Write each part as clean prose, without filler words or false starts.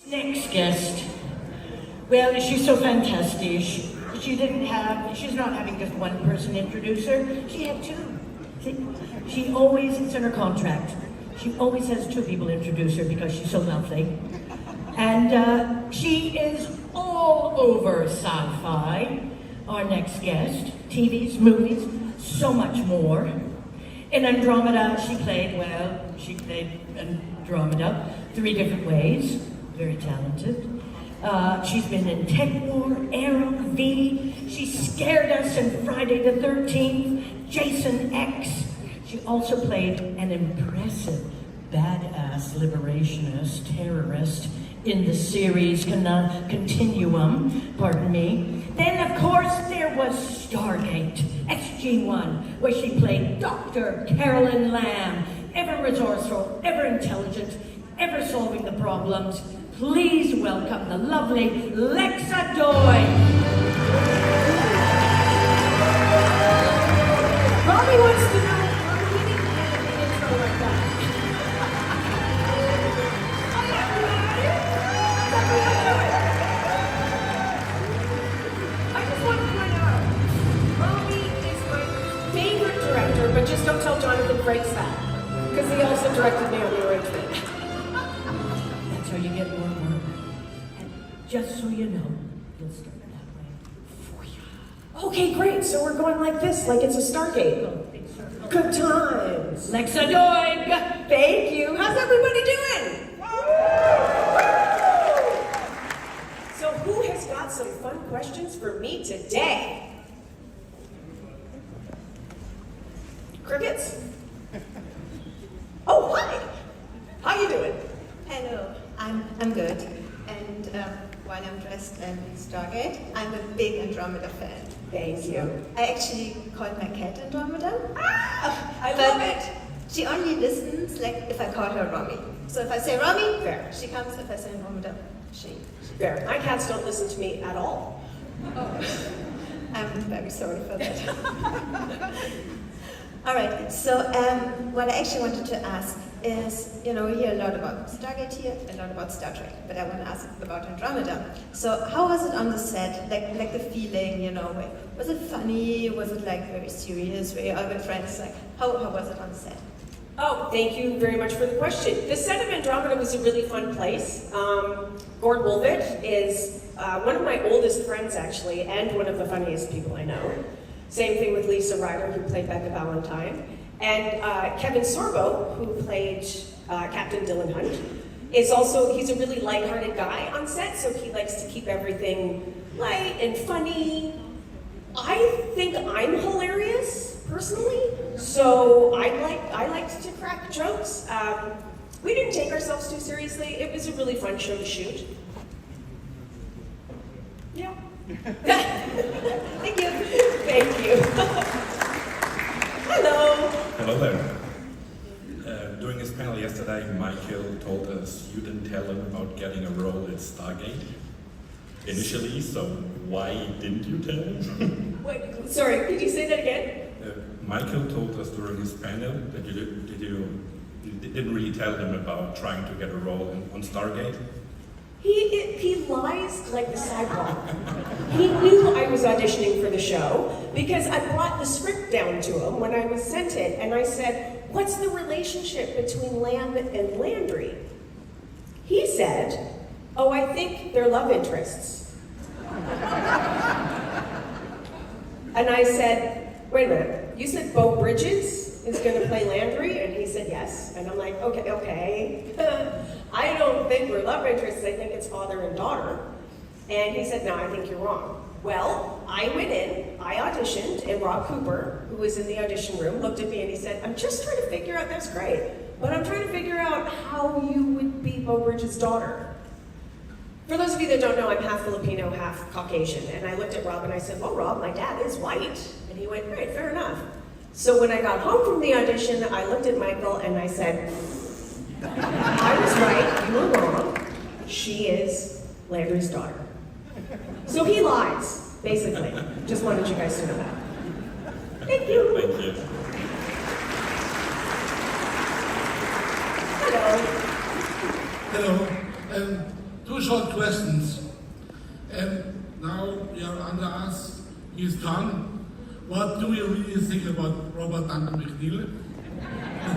Next guest. Well, she's so fantastic. She's not having just one person introduce her. She had two. She always, it's in her contract. She always has two people introduce her because she's so lovely. And she is all over sci-fi. Our next guest, TVs, movies, so much more. In Andromeda, she played Andromeda 3 different ways. Very talented. She's been in Tech War, Arrow, V. She scared us in Friday the 13th, Jason X. She also played an impressive, badass liberationist, terrorist in the series Continuum, pardon me. Then, of course, there was Stargate, SG-1, where she played Dr. Carolyn Lamb, ever resourceful, ever intelligent, ever solving the problems. Please welcome the lovely Lexa Doig. Robbie wants to know, we didn't have an intro like that. I just want to point out, Robbie is my favorite director, but just don't tell Jonathan Frakes that, because he also directed me on the arrangement. That's how you get more work. And just so you know, you'll start that way for you. Okay, great. So we're going like this, like it's a Stargate. Good times. Lexa Doig! Thank you. How's everybody doing? So who has got some fun questions for me today? Crickets? Oh, hi. How you doing? Hello, I'm good. And while I'm dressed in Stargate, I'm a big Andromeda fan. Thank you. I actually called my cat Andromeda. I But love it. she only listens like if I call her Romy. So if I say Romy, Fair. she comes. If I say Andromeda, she. Fair. My cats don't listen to me at all. Oh, I'm very sorry for that. All right, so what I actually wanted to ask is, we hear a lot about Stargate here, a lot about Star Trek, but I want to ask about Andromeda. So how was it on the set, like the feeling, was it funny, was it like very serious, were you all good friends, like how was it on the set? Oh, thank you very much for the question. The set of Andromeda was a really fun place. Gord Wolvett is one of my oldest friends, actually, and one of the funniest people I know. Same thing with Lisa Ryder, who played Becca Valentine. And Kevin Sorbo, who played Captain Dylan Hunt, he's a really lighthearted guy on set, so he likes to keep everything light and funny. I think I'm hilarious, personally, so I liked to crack jokes. We didn't take ourselves too seriously. It was a really fun show to shoot. Yeah. Thank you. Thank you. Hello. Hello there. During his panel yesterday, Michael told us you didn't tell him about getting a role at Stargate initially, so why didn't you tell him? Wait, sorry, could you say that again? Michael told us during his panel that you didn't really tell him about trying to get a role on Stargate. He lies like the sidewalk. He knew I was auditioning for the show because I brought the script down to him when I was sent it, and I said, "What's the relationship between Lamb and Landry?" He said, "Oh, I think they're love interests." And I said, "Wait a minute, you said Beau Bridges is going to play Landry?" And he said yes. And I'm like, okay. I don't think we're love interests, I think it's father and daughter. And he said, no, I think you're wrong. Well, I went in, I auditioned, and Rob Cooper, who was in the audition room, looked at me and he said, I'm just trying to figure out, that's great, but I'm trying to figure out how you would be Beau Bridges' daughter. For those of you that don't know, I'm half Filipino, half Caucasian. And I looked at Rob and I said, well, Rob, my dad is white. And he went, great, fair enough. So when I got home from the audition, I looked at Michael and I said, I was right, you were wrong. She is Landry's daughter. So he lies, basically. Just wanted you guys to know that. Thank you. Thank you. Hello. Hello. two short questions. Now you're under us, he's gone. What do you really think about Robert Duncan McNeil?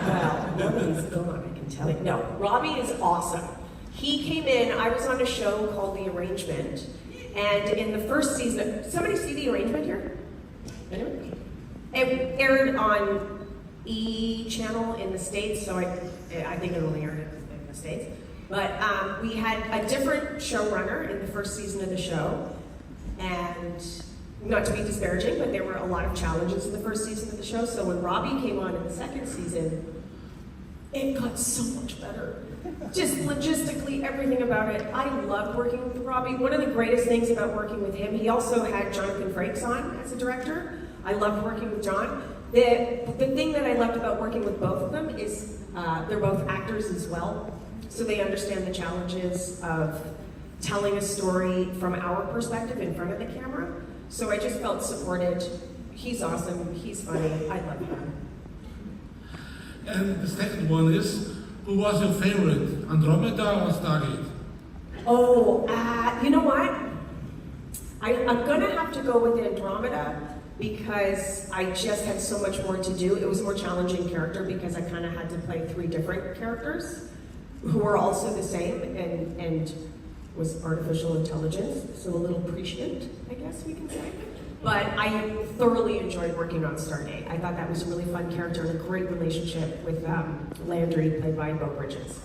Well, Robbie's gone, I can tell you. No, Robbie is awesome. He came in, I was on a show called The Arrangement, and in the first season, somebody see The Arrangement here? Anyone? It aired on E! channel in the States, so I think it only aired in the States. But we had a different showrunner in the first season of the show, and not to be disparaging, but there were a lot of challenges in the first season of the show, so when Robbie came on in the second season, it got so much better. Just logistically, everything about it. I loved working with Robbie. One of the greatest things about working with him, he also had Jonathan Frakes on as a director. I loved working with John. The thing that I loved about working with both of them is they're both actors as well, so they understand the challenges of telling a story from our perspective in front of the camera. So I just felt supported. He's awesome, he's funny, I love him. And the second one is, who was your favorite, Andromeda or Stargate? Oh, you know what? I'm gonna have to go with Andromeda because I just had so much more to do. It was a more challenging character because I kind of had to play 3 different characters who were also the same and was artificial intelligence, so a little prescient, I guess we can say. But I thoroughly enjoyed working on Stargate. I thought that was a really fun character and a great relationship with Landry, played by Beau Bridges.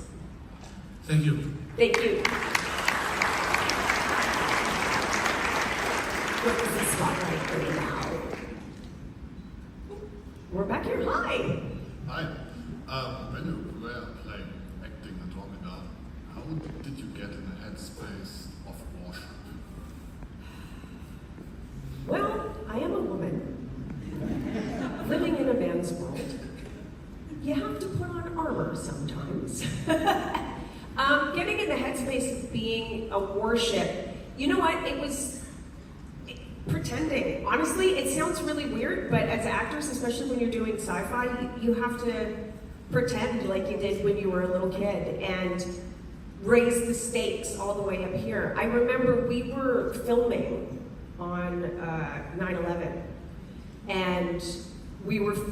Thank you. Thank you. What is the spotlight for now? We're back here. Hi. Hi. When you were playing acting Andromeda, how did you get in the headspace of worship? Well, I am a woman living in a man's world. You have to put on armor sometimes. Getting in the headspace of being a worship, you know what? It was pretending. Honestly, it sounds really weird, but as actors, especially when you're doing sci-fi, you have to pretend like you did when you were a little kid and raise the stakes all the way up here. I remember we were filming on 9/11, and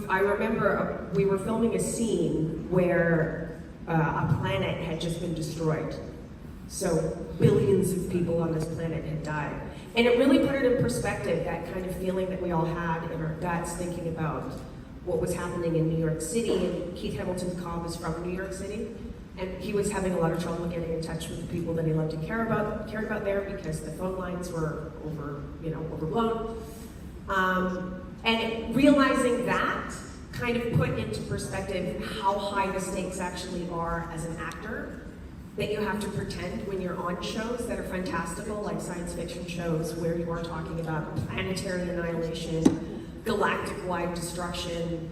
I remember we were filming a scene where a planet had just been destroyed. So billions of people on this planet had died. And it really put it in perspective, that kind of feeling that we all had in our guts, thinking about what was happening in New York City. And Keith Hamilton Cobb is from New York City, and he was having a lot of trouble getting in touch with the people that he loved and cared about there because the phone lines were overblown. And realizing that kind of put into perspective how high the stakes actually are as an actor, that you have to pretend when you're on shows that are fantastical, like science fiction shows, where you are talking about planetary annihilation, galactic-wide destruction.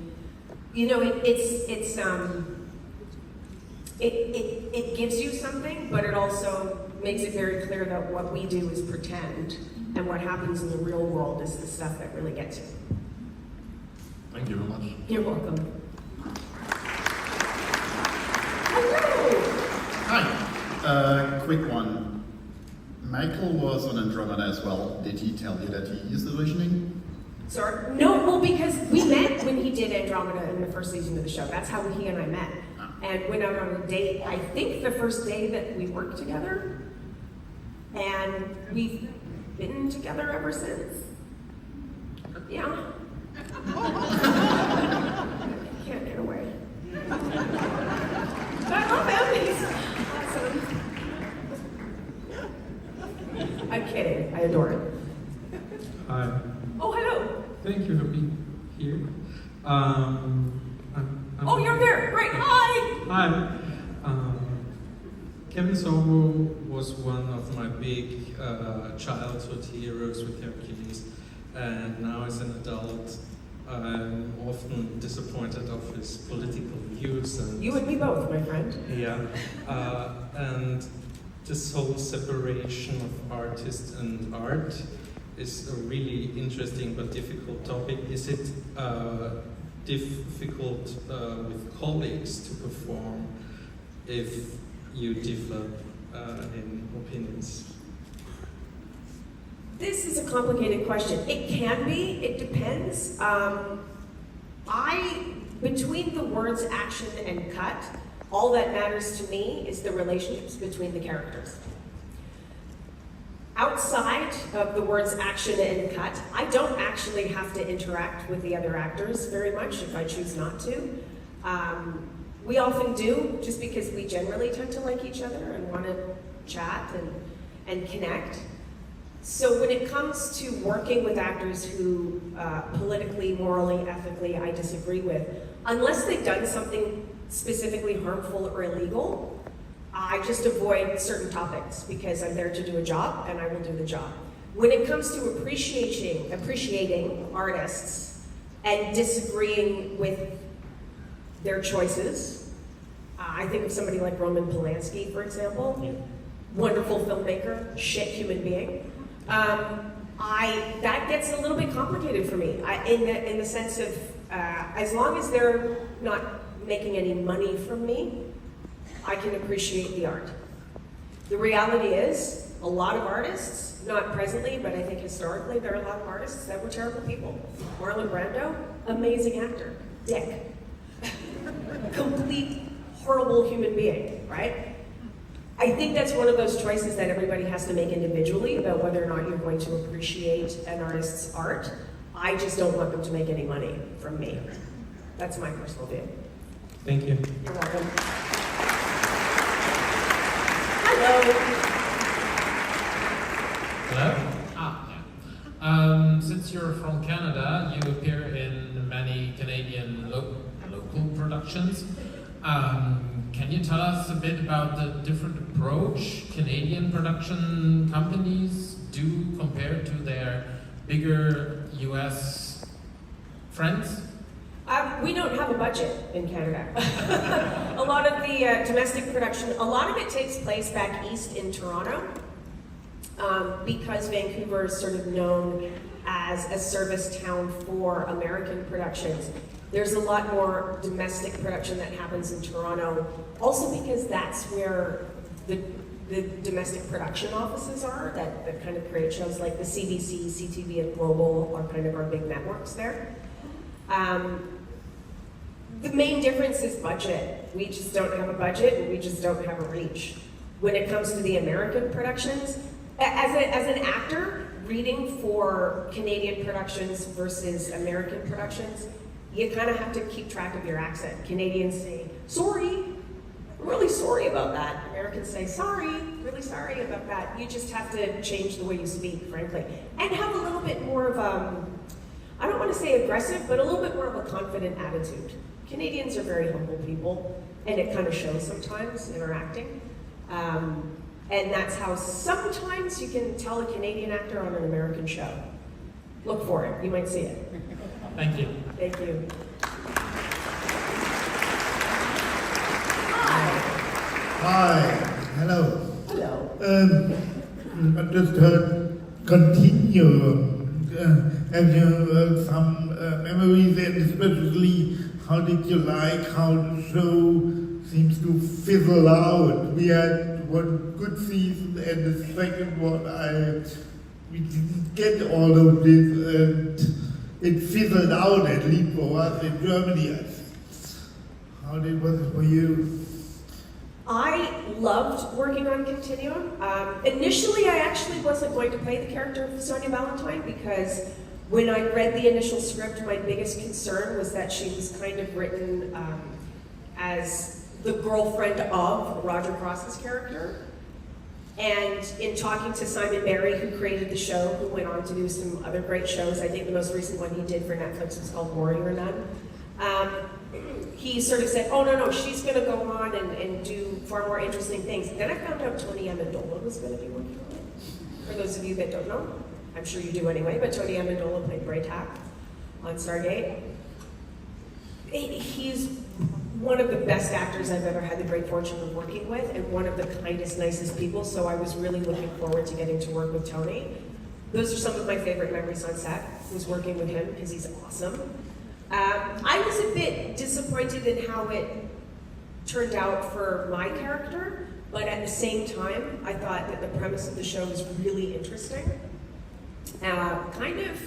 You know, it gives you something, but it also makes it very clear that what we do is pretend, and what happens in the real world is the stuff that really gets you. Thank you very much. You're welcome. Hello! Hi. Quick one. Michael was on Andromeda as well. Did he tell you that he is auditioning? Sorry? No, well, because we met when he did Andromeda in the first season of the show. That's how he and I met. And went out on a date, I think the first day that we worked together. And we've been together ever since. Yeah. Can't get away. But I love him. He's awesome. I'm kidding. I adore him. Hi. Oh, hello. Thank you for being here. Oh, you're there. Great. Hi. Hi. Kevin Sorbo was one of my big childhood heroes with Hercules, and now as an adult, I'm often disappointed of his political views. And You and me both, my friend. yeah, and this whole separation of artist and art is a really interesting but difficult topic. Is it difficult with colleagues to perform if you differ in opinions? This is a complicated question. It can be, it depends. Between the words action and cut, all that matters to me is the relationships between the characters. Outside of the words action and cut, I don't actually have to interact with the other actors very much if I choose not to. We often do, just because we generally tend to like each other and want to chat and connect. So when it comes to working with actors who politically, morally, ethically, I disagree with, unless they've done something specifically harmful or illegal, I just avoid certain topics because I'm there to do a job and I will do the job. When it comes to appreciating artists and disagreeing with their choices, I think of somebody like Roman Polanski, for example, wonderful filmmaker, shit human being. That gets a little bit complicated for me in the sense of as long as they're not making any money from me, I can appreciate the art. The reality is, a lot of artists, not presently, but I think historically, there are a lot of artists that were terrible people. Marlon Brando, amazing actor. Dick. Complete, horrible human being, right? I think that's one of those choices that everybody has to make individually about whether or not you're going to appreciate an artist's art. I just don't want them to make any money from me. That's my personal view. Thank you. You're welcome. Hello. Hello? Since you're from Canada, you appear in many Canadian local productions. Can you tell us a bit about the different approach Canadian production companies do compared to their bigger US friends? We don't have a budget in Canada. A lot of the domestic production, a lot of it takes place back east in Toronto because Vancouver is sort of known as a service town for American productions. There's a lot more domestic production that happens in Toronto, also because that's where the domestic production offices are that kind of create shows like the CBC, CTV, and Global are kind of our big networks there. The main difference is budget. We just don't have a budget and we just don't have a reach. When it comes to the American productions, as an actor, reading for Canadian productions versus American productions, you kind of have to keep track of your accent. Canadians say, sorry, I'm really sorry about that. Americans say, sorry, really sorry about that. You just have to change the way you speak, frankly. And have a little bit more of, I don't want to say aggressive, but a little bit more of a confident attitude. Canadians are very humble people, and it kind of shows sometimes in our acting. And that's how sometimes you can tell a Canadian actor on an American show. Look for it, you might see it. Thank you. Thank you. Hi, hello. Hello. I just heard Continuum. Have you some memories, and especially how did you like how the show seems to fizzle out? We had one good season, and the second one we didn't get all of this, and it fizzled out, at least for us in Germany. How was it for you? I loved working on Continuum. Initially, I actually wasn't going to play the character of Sonia Valentine because when I read the initial script, my biggest concern was that she was kind of written as the girlfriend of Roger Cross's character. And in talking to Simon Barry, who created the show, who went on to do some other great shows, I think the most recent one he did for Netflix was called Warrior Nun. He sort of said, oh no, she's gonna go on and do far more interesting things. Then I found out Tony Amendola was gonna be working on it. For those of you that don't know, I'm sure you do anyway, but Tony Amendola played Braytak on Stargate. He's one of the best actors I've ever had the great fortune of working with, and one of the kindest, nicest people, so I was really looking forward to getting to work with Tony. Those are some of my favorite memories on set, was working with him, because he's awesome. I was a bit disappointed in how it turned out for my character, but at the same time, I thought that the premise of the show was really interesting. Kind of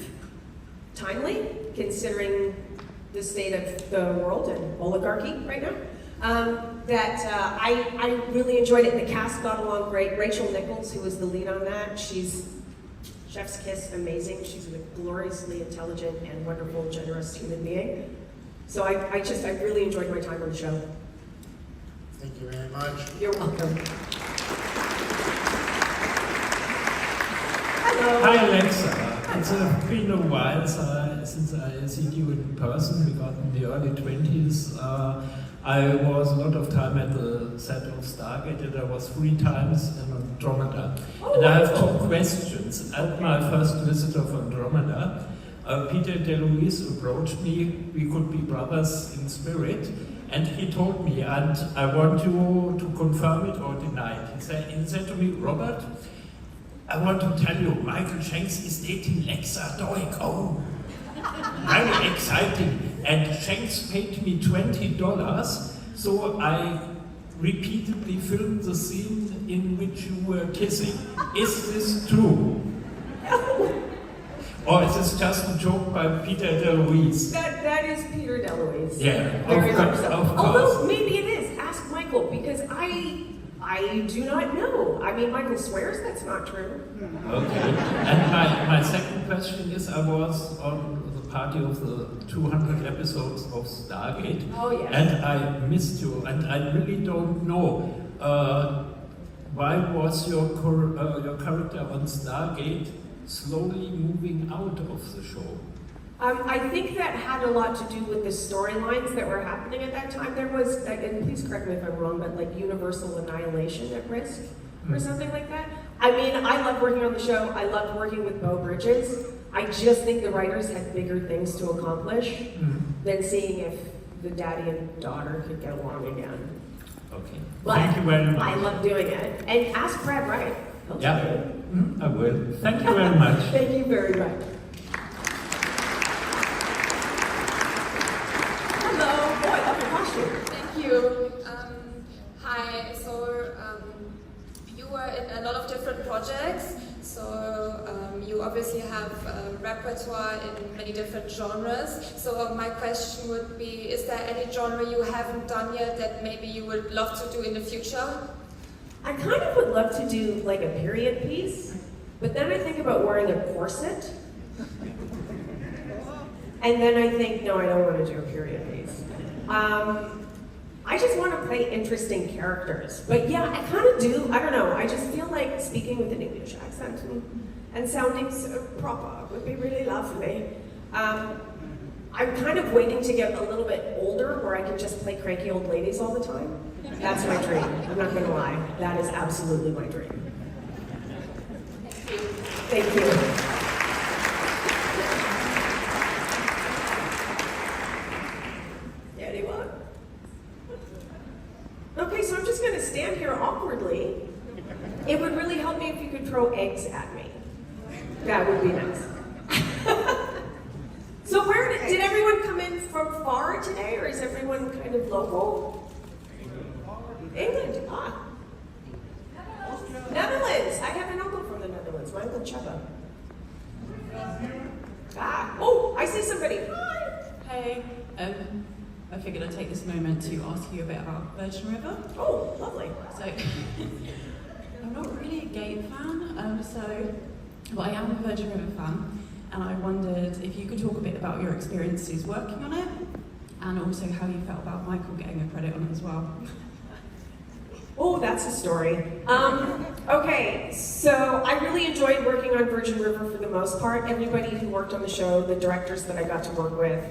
timely, considering the state of the world and oligarchy right now. I really enjoyed it. The cast got along great. Rachel Nichols, who was the lead on that, she's chef's kiss, amazing. She's a gloriously intelligent and wonderful, generous human being. So I really enjoyed my time on the show. Thank you very much. You're welcome. Hello. Hi Lexa, it's been a while since I seen you in person. We got in the early 20s. I was a lot of time at the set of Stargate, and I was 3 times in Andromeda. And I have 2 questions. At my first visit of Andromeda, Peter DeLuise approached me. We could be brothers in spirit. And he told me, and I want you to confirm it or deny it. He said to me, Robert, I want to tell you, Michael Shanks is dating Lexa Doig. Oh, very exciting. And Shanks paid me $20, so I repeatedly filmed the scene in which you were kissing. Is this true? Or is this just a joke by Peter DeLuise? That is Peter DeLuise. Yeah, Very of much course, so. of course. Although maybe it is. Ask Michael, because I do not know. I mean, Michael swears that's not true. Okay. And my second question is, I was on the party of the 200 episodes of Stargate. Oh, yes. And I missed you, and I really don't know why was your character on Stargate slowly moving out of the show? I think that had a lot to do with the storylines that were happening at that time. There was, and please correct me if I'm wrong, but like universal annihilation at risk or something like that. I mean, I love working on the show. I loved working with Beau Bridges. I just think the writers had bigger things to accomplish than seeing if the daddy and daughter could get along again. Okay. But Thank you very much. I love doing it. And ask Brad Wright. He'll tell Yeah, you. I will. Thank you very much. Thank you very much. Hello. Oh, I love your costume. Thank you. Hi. So you were in a lot of different projects. So you obviously have a repertoire in many different genres. So my question would be, is there any genre you haven't done yet that maybe you would love to do in the future? I kind of would love to do like a period piece, but then I think about wearing a corset. And then I think, no, I don't want to do a period piece. I just want to play interesting characters. But yeah, I kind of do. I don't know. I just feel like speaking with an English accent and sounding so proper would be really lovely. I'm kind of waiting to get a little bit older where I can just play cranky old ladies all the time. That's my dream. I'm not going to lie. That is absolutely my dream. Thank you. Anyone? Okay, so I'm just going to stand here awkwardly. It would really help me if you could throw eggs at me. That would be nice. So where did everyone come in from far today, or is everyone kind of local? England. Ah. Netherlands. I have an uncle from the Netherlands, my Uncle Chubba. Ah. Oh, I see somebody. Hi. Hey. I figured I'd take this moment to ask you a bit about Virgin River. Oh, lovely. So, I'm not really a Gate fan, but I am a Virgin River fan, and I wondered if you could talk a bit about your experiences working on it, and also how you felt about Michael getting a credit on it as well. Oh, that's a story. Okay, so I really enjoyed working on Virgin River for the most part. Everybody who worked on the show, the directors that I got to work with,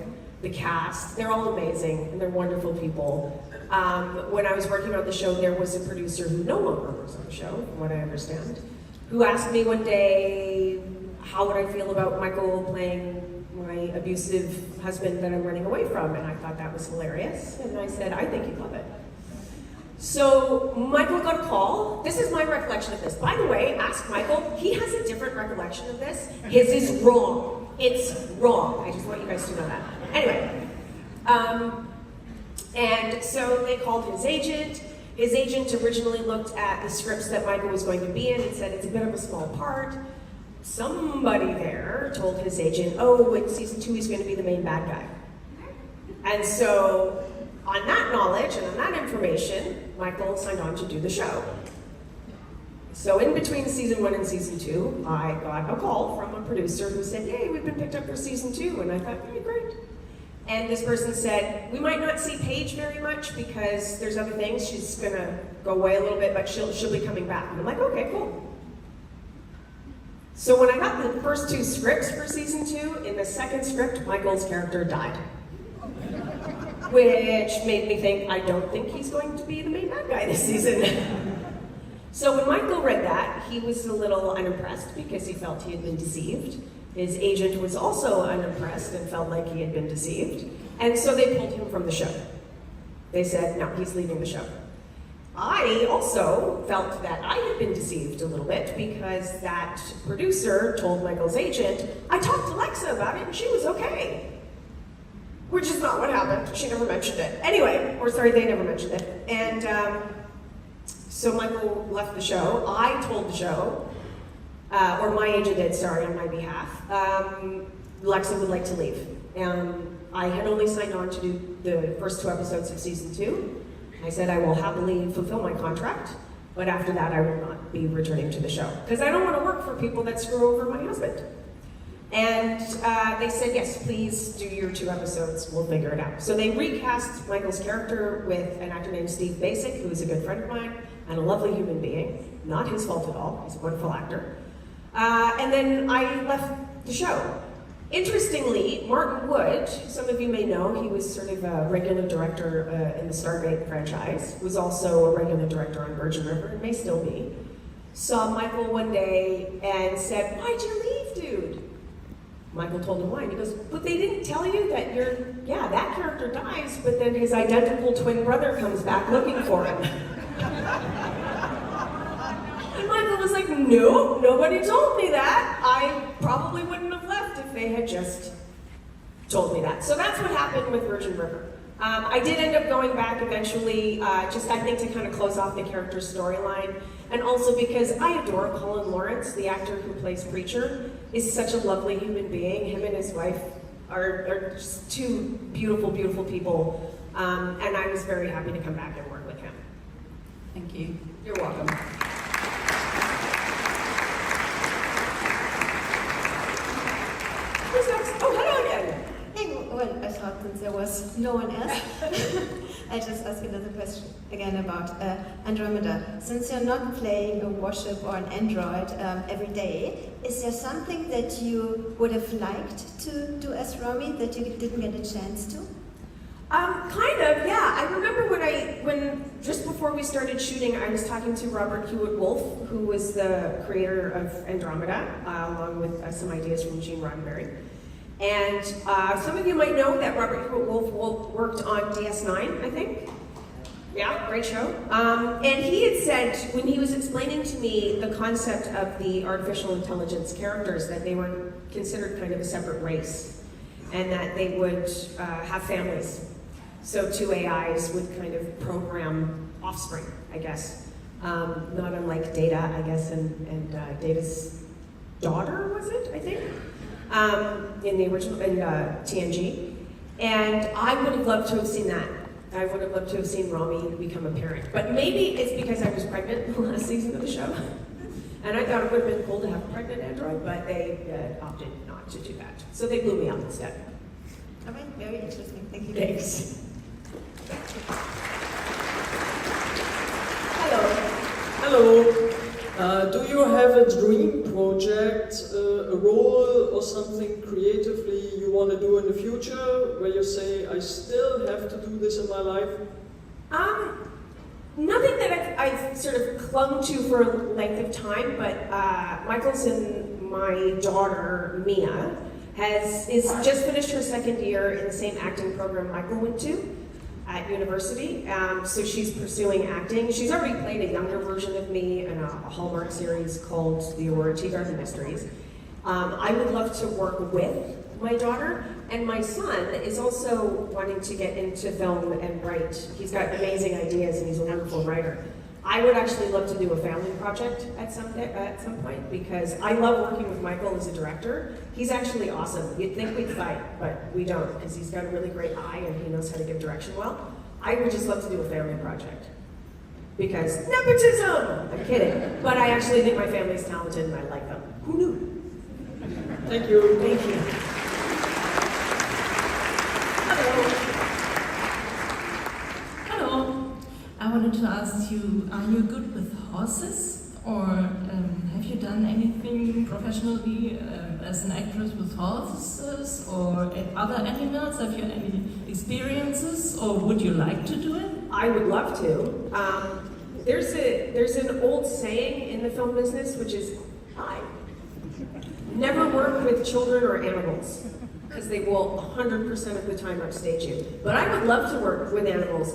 the cast, they're all amazing and they're wonderful people. When I was working on the show, there was a producer who no longer works on the show, from what I understand, who asked me one day, how would I feel about Michael playing my abusive husband that I'm running away from? And I thought that was hilarious. And I said, I think you'd love it. So Michael got a call. This is my recollection of this. By the way, ask Michael. He has a different recollection of this. His is wrong. It's wrong. I just want you guys to know that. Anyway, and so they called his agent, His agent originally looked at the scripts that Michael was going to be in and said it's a bit of a small part. Somebody there told his agent, oh, in season 2 he's going to be the main bad guy. And so, on that knowledge and on that information, Michael signed on to do the show. So in between season 1 and season 2, I got a call from a producer who said, yay, we've been picked up for season 2. And I thought, hey, great. And this person said, we might not see Paige very much because there's other things. She's gonna go away a little bit, but she'll be coming back. And I'm like, okay, cool. So when I got the first 2 scripts for season 2, in the second script, Michael's character died. Which made me think, I don't think he's going to be the main bad guy this season. So when Michael read that, he was a little unimpressed because he felt he had been deceived. His agent was also unimpressed and felt like he had been deceived. And so they pulled him from the show. They said, no, he's leaving the show. I also felt that I had been deceived a little bit because that producer told Michael's agent, I talked to Lexa about it and she was okay. Which is not what happened. She never mentioned it. Anyway, or sorry, they never mentioned it. And so Michael left the show. I told the show, or my agent did, sorry, on my behalf. Lexa would like to leave. I had only signed on to do the first 2 episodes of season 2. I said I will happily fulfill my contract, but after that I will not be returning to the show. Because I don't want to work for people that screw over my husband. And they said, yes, please do your 2 episodes, we'll figure it out. So they recast Michael's character with an actor named Steve Basic, who is a good friend of mine, and a lovely human being. Not his fault at all, he's a wonderful actor. And then I left the show. Interestingly, Martin Wood, some of you may know, he was sort of a regular director in the Stargate franchise, was also a regular director on Virgin River, and may still be, saw Michael one day and said, why'd you leave, dude? Michael told him why, and he goes, but they didn't tell you that that character dies, but then his identical twin brother comes back looking for him. And Michael was like, no, nobody told me that. I probably wouldn't have left if they had just told me that. So that's what happened with Virgin River. I did end up going back eventually, just I think to kind of close off the character's storyline, and also because I adore Colin Lawrence, the actor who plays Preacher, is such a lovely human being. Him and his wife are just 2 beautiful, beautiful people, and I was very happy to come back and work with him. Thank you. You're welcome. Who's next? Oh, hello again. Hey, well, I thought since there was no one else, I just ask another question again about Andromeda. Since you're not playing a warship or an android every day, is there something that you would have liked to do as Romy that you didn't get a chance to? Kind of, yeah. I remember when just before we started shooting, I was talking to Robert Hewitt-Wolf, who was the creator of Andromeda, along with some ideas from Gene Roddenberry. And some of you might know that Robert Hewitt-Wolf worked on DS9, I think. Yeah, great show. And he had said, when he was explaining to me the concept of the artificial intelligence characters, that they were considered kind of a separate race, and that they would have families. So 2 AIs would kind of program offspring, I guess. Not unlike Data, I guess, and Data's daughter, was it, I think? In the original, in TNG. And I would have loved to have seen that. I would have loved to have seen Romy become a parent. But maybe it's because I was pregnant in the last season of the show. And I thought it would have been cool to have a pregnant android, but they opted not to do that. So they blew me up instead. All right, very interesting. Thank you. Thanks. Hello. Hello. Do you have a dream project, a role or something creatively you want to do in the future where you say, I still have to do this in my life? Nothing that I've sort of clung to for a length of time, but Michael's and my daughter, Mia, is just finished her 2nd year in the same acting program Michael went to at university. So she's pursuing acting. She's already played a younger version of me in a Hallmark series called The Aurora Tea Garden Mysteries. I would love to work with my daughter, and my son is also wanting to get into film and write. He's got amazing ideas and he's a wonderful writer. I would actually love to do a family project at some point because I love working with Michael as a director. He's actually awesome. You'd think we'd fight, but we don't because he's got a really great eye and he knows how to give direction well. I would just love to do a family project because nepotism! I'm kidding. But I actually think my family's talented and I like them. Who knew? Thank you. Thank you. Hello. I wanted to ask you, are you good with horses? Or have you done anything professionally as an actress with horses or other animals? Have you any experiences or would you like to do it? I would love to. There's an old saying in the film business which is, never work with children or animals because they will 100% of the time upstage you. But I would love to work with animals.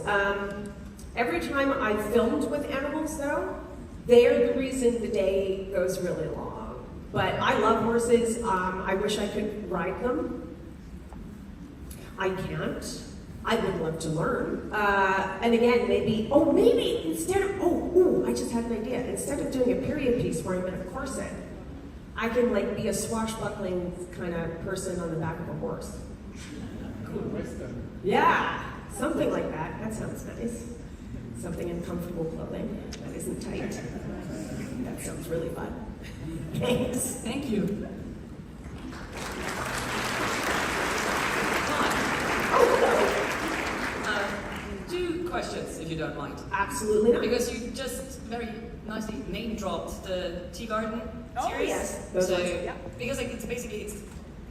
Every time I filmed with animals though, they're the reason the day goes really long. But I love horses. I wish I could ride them. I can't. I would love to learn. And again, maybe instead of, I just had an idea. Instead of doing a period piece where I'm in a corset, I can like be a swashbuckling kind of person on the back of a horse. Cool Western. Yeah, something like that. That sounds nice. Something in comfortable clothing that isn't tight. That sounds really fun. Thanks. Thank you. Two questions, if you don't mind. Absolutely not. Because you just very nicely name dropped the Tea Garden series. Yes. Because like it's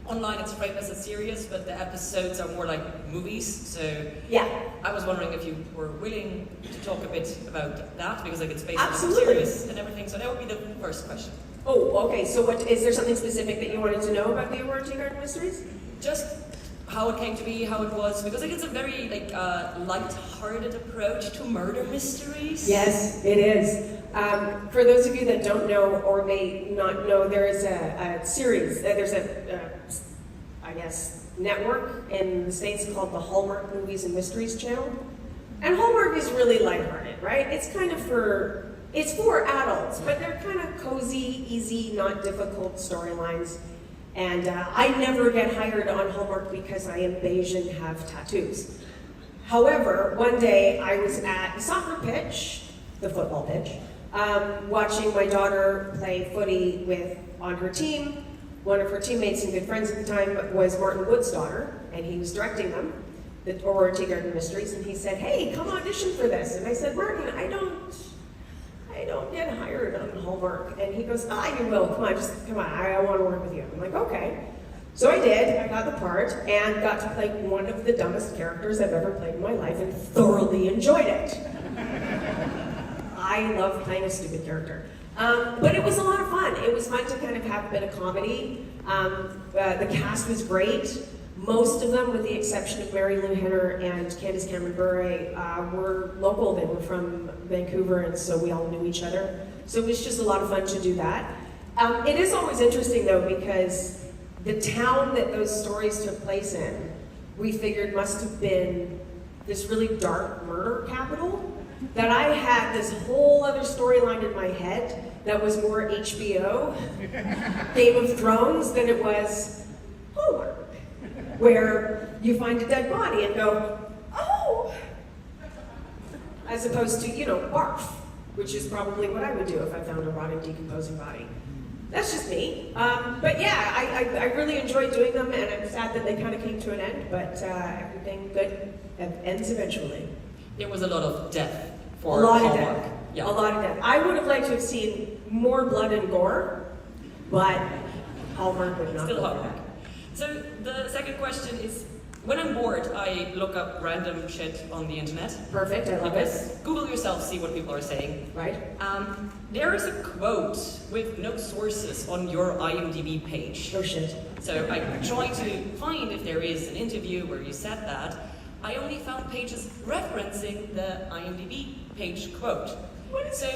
online, it's framed as a series, but the episodes are more like movies. So yeah, I was wondering if you were willing to talk a bit about that because like it's based on a Absolutely. series and everything. So that would be the first question. Oh, okay. So what is there something specific that you wanted to know about the Aurora Tea Garden Mysteries? Just how it came to be, how it was, because like it's a very like light-hearted approach to murder mysteries. Yes, it is. For those of you that don't know or may not know, there is a series. There's I guess, network in the States called the Hallmark Movies and Mysteries Channel. And Hallmark is really lighthearted, right? It's for adults, but they're kind of cozy, easy, not difficult storylines. And I never get hired on Hallmark because I am beige and have tattoos. However, one day I was at the soccer pitch, the football pitch, watching my daughter play footy on her team. One of her teammates and good friends at the time was Martin Wood's daughter, and he was directing them, the Aurora Tea Garden Mysteries, and he said, "Hey, come audition for this." And I said, "Martin, I don't get hired on Hallmark." And he goes, "You will, come on, I want to work with you." I'm like, "Okay." So I did, I got the part, and got to play one of the dumbest characters I've ever played in my life, and thoroughly enjoyed it. I love playing a stupid character. But it was a lot of fun. It was fun to kind of have a bit of comedy. The cast was great. Most of them, with the exception of Mary Lou Henner and Candace Cameron Bure, were local. They were from Vancouver, and so we all knew each other. So it was just a lot of fun to do that. It is always interesting, though, because the town that those stories took place in, we figured must have been this really dark murder capital, that I had this whole other storyline in my head that was more HBO, Game of Thrones, than it was Hallmark, where you find a dead body and go, "Oh!" As opposed to, barf, which is probably what I would do if I found a rotting, decomposing body. That's just me. But yeah, I really enjoyed doing them, and I'm sad that they kind of came to an end, but everything good ends eventually. There was a lot of death A for lot of Hallmark. death. Yeah. A lot of death. I would have liked to have seen more blood and gore, but Hallmark would not. Still Hallmark. So the second question is, when I'm bored, I look up random shit on the internet. Perfect, I love it. Google yourself, see what people are saying. Right. There is a quote with no sources on your IMDb page. Oh shit. So I tried to find if there is an interview where you said that. I only found pages referencing the IMDb page quote. So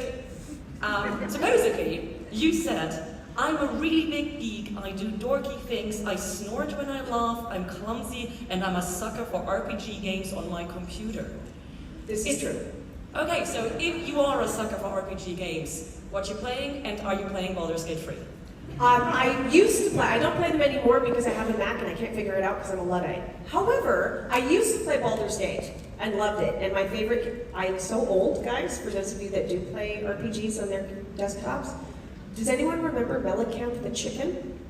supposedly, you said, I'm a really big geek, I do dorky things, I snort when I laugh, I'm clumsy, and I'm a sucker for RPG games on my computer. This is true. Okay, so if you are a sucker for RPG games, what you playing, and are you playing Baldur's Gate 3? I used to play, I don't play them anymore because I have a Mac and I can't figure it out because I'm a Luddite. However, I used to play Baldur's Gate and loved it. And my favorite, I'm so old, guys, for those of you that do play RPGs on their desktops. Does anyone remember Mellencamp the Chicken?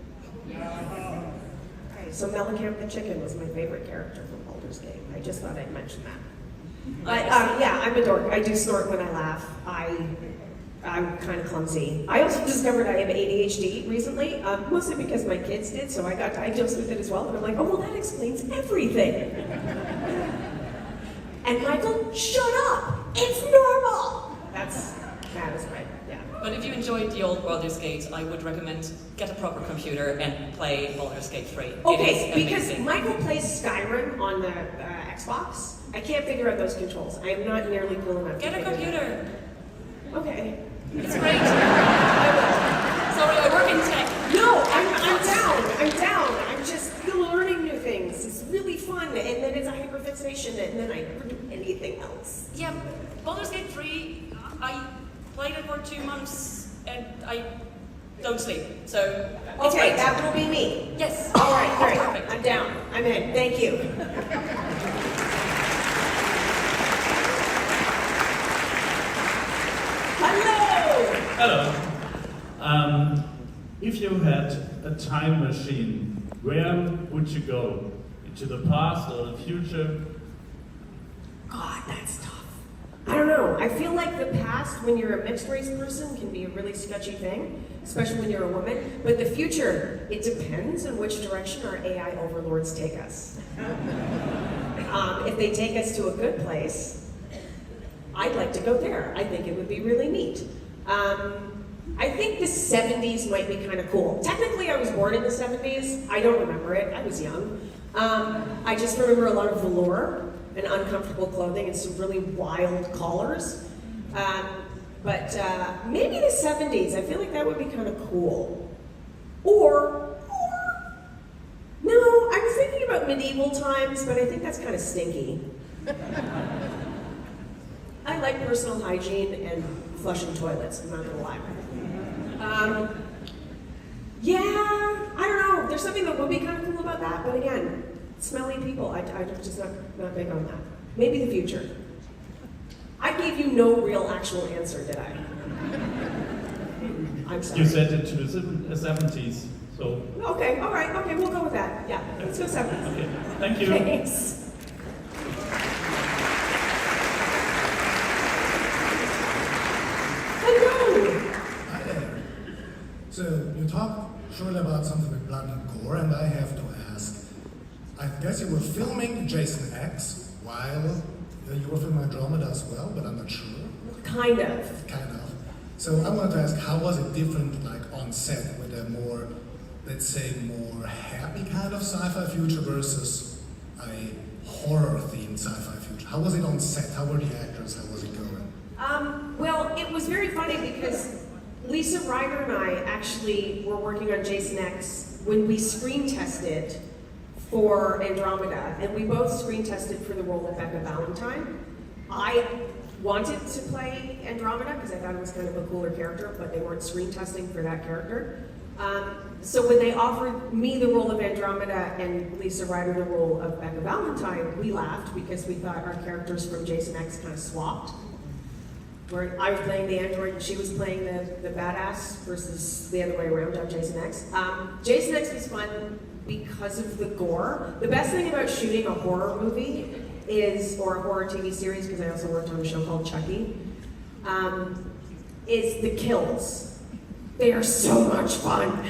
Okay, so Mellencamp the Chicken was my favorite character from Baldur's Gate. I just thought I'd mention that. But yeah, I'm a dork. I do snort when I laugh. I'm kind of clumsy. I also discovered I have ADHD recently, mostly because my kids did, so I got diagnosed with it as well. And I'm like, oh, well, that explains everything. And Michael, shut up! It's normal! That is right, yeah. But if you enjoyed the old Baldur's Gate, I would recommend get a proper computer and play Baldur's Gate 3. Okay, it is because amazing. Michael plays Skyrim on the Xbox. I can't figure out those controls. I am not nearly cool enough Get to a figure computer. that out. Okay. It's great. Sorry, I work in tech. No, I'm down. I'm just learning new things. It's really fun, and then it's a hyperfixation, and then I never do anything else. Yeah, Baldur's Gate 3, I played it for 2 months, and I don't sleep, so it's Okay, great. that will be me. Yes. All right, great. Perfect. I'm down. I'm in. Thank you. Hello. If you had a time machine, where would you go? Into the past or the future? God, that's tough. I don't know. I feel like the past, when you're a mixed race person, can be a really sketchy thing, especially when you're a woman. But the future, it depends on which direction our AI overlords take us. If they take us to a good place, I'd like to go there. I think it would be really neat. I think the 70s might be kind of cool. Technically, I was born in the 70s. I don't remember it. I was young. I just remember a lot of velour and uncomfortable clothing and some really wild collars. But maybe the 70s. I feel like that would be kind of cool. Or no, I was thinking about medieval times, but I think that's kind of stinky. I like personal hygiene and flushing toilets, I'm not gonna lie. Yeah, I don't know. There's something that would be kind of cool about that, but again, smelly people, I'm just not big on that. Maybe the future. I gave you no real actual answer, did I? I'm sorry. You said it to the 70s, so... Okay, all right, okay, we'll go with that. Yeah, let's go 70s. Okay, thank you. Thanks. Hi there. So you talked surely about something with blood and gore, and I have to ask. I guess you were filming Jason X while you were filming Andromeda as well, but I'm not sure. Kind of. Kind of. So I wanted to ask, how was it different, like on set, with a more, let's say, more happy kind of sci-fi future versus a horror-themed sci-fi future? How was it on set? How were the actors? How was it going? Well, it was very funny because Lisa Ryder and I actually were working on Jason X when we screen tested for Andromeda, and we both screen tested for the role of Becca Valentine. I wanted to play Andromeda because I thought it was kind of a cooler character, but they weren't screen testing for that character. So when they offered me the role of Andromeda and Lisa Ryder the role of Becca Valentine, we laughed because we thought our characters from Jason X kind of swapped. Where I was playing the android and she was playing the badass versus the other way around on Jason X. Jason X was fun because of the gore. The best thing about shooting a horror movie is, or a horror TV series, because I also worked on a show called Chucky, is the kills. They are so much fun.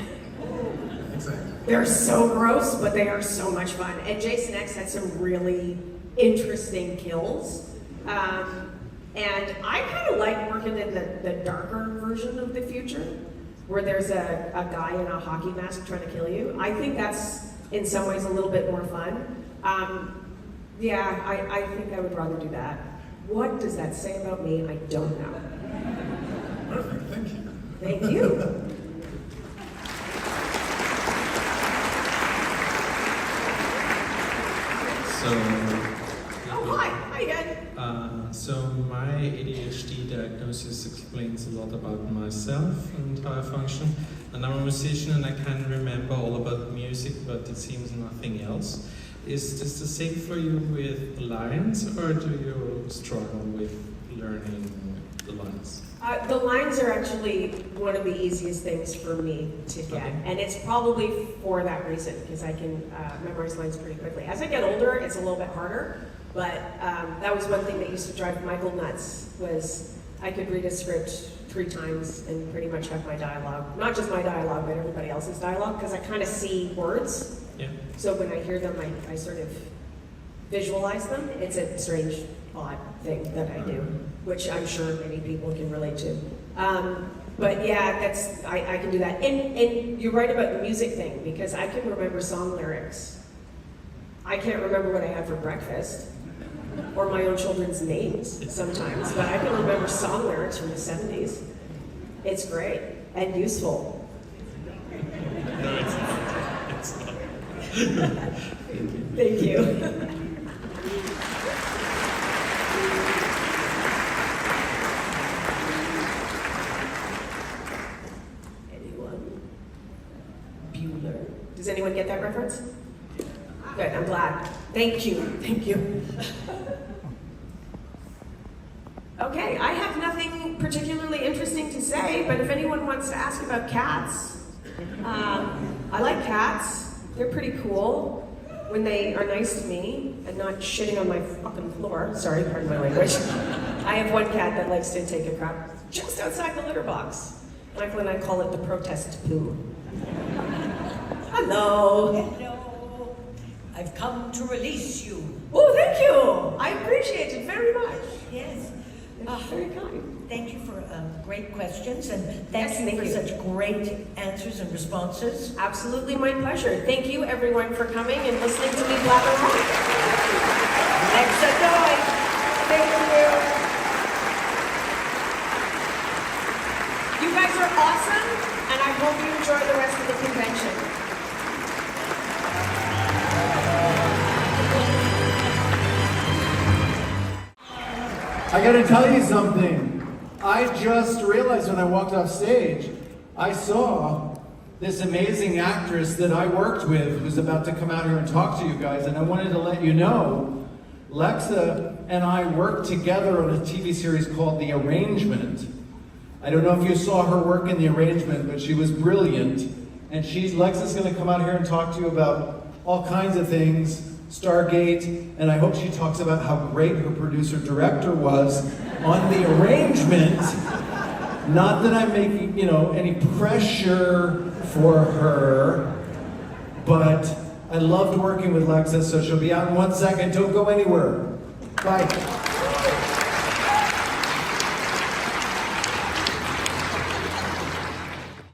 Exactly. They're so gross, but they are so much fun. And Jason X had some really interesting kills. And I kind of like working in the darker version of the future, where there's a guy in a hockey mask trying to kill you. I think that's, in some ways, a little bit more fun. Yeah, I think I would rather do that. What does that say about me? I don't know. Perfect, thank you. Thank you. ADHD diagnosis explains a lot about myself and how I function. And I'm a musician and I can remember all about music, but it seems nothing else. Is this the same for you with lines, or do you struggle with learning the lines? The lines are actually one of the easiest things for me to get, and it's probably for that reason, because I can memorize lines pretty quickly. As I get older, it's a little bit harder, but that was one thing that used to drive Michael nuts, was I could read a script 3 times and pretty much have my dialogue. Not just my dialogue, but everybody else's dialogue, because I kind of see words. Yeah. So when I hear them, I sort of visualize them. It's a strange, odd thing that I do, which I'm sure many people can relate to. But yeah, I can do that. And you're right about the music thing, because I can remember song lyrics. I can't remember what I had for breakfast, or my own children's names sometimes, but I can remember song lyrics from the 70s. It's great and useful. No, it's not. It's not. Thank you. Anyone? Bueller. Does anyone get that reference? Good, I'm glad. Thank you, thank you. Okay, I have nothing particularly interesting to say, but if anyone wants to ask about cats, I like cats. They're pretty cool when they are nice to me and not shitting on my fucking floor. Sorry, pardon my language. I have one cat that likes to take a crap just outside the litter box. Michael and I call it the protest poo. Hello. Hello. I've come to release you. Oh, thank you. I appreciate it very much. Yes. Very kind. Thank you for great questions, and thank you for such great answers and responses. Absolutely my pleasure. Thank you everyone for coming and listening to me blabber on. Lexa Doig. Thank you. You guys are awesome, and I hope you enjoy the rest of the convention. I gotta tell you something. I just realized when I walked off stage, I saw this amazing actress that I worked with who's about to come out here and talk to you guys, and I wanted to let you know, Lexa and I worked together on a TV series called The Arrangement. I don't know if you saw her work in The Arrangement, but she was brilliant. And Lexa's gonna come out here and talk to you about all kinds of things, Stargate, and I hope she talks about how great her producer-director was on The Arrangement. Not that I'm making, any pressure for her, but I loved working with Lexa, so she'll be out in 1 second. Don't go anywhere. Bye.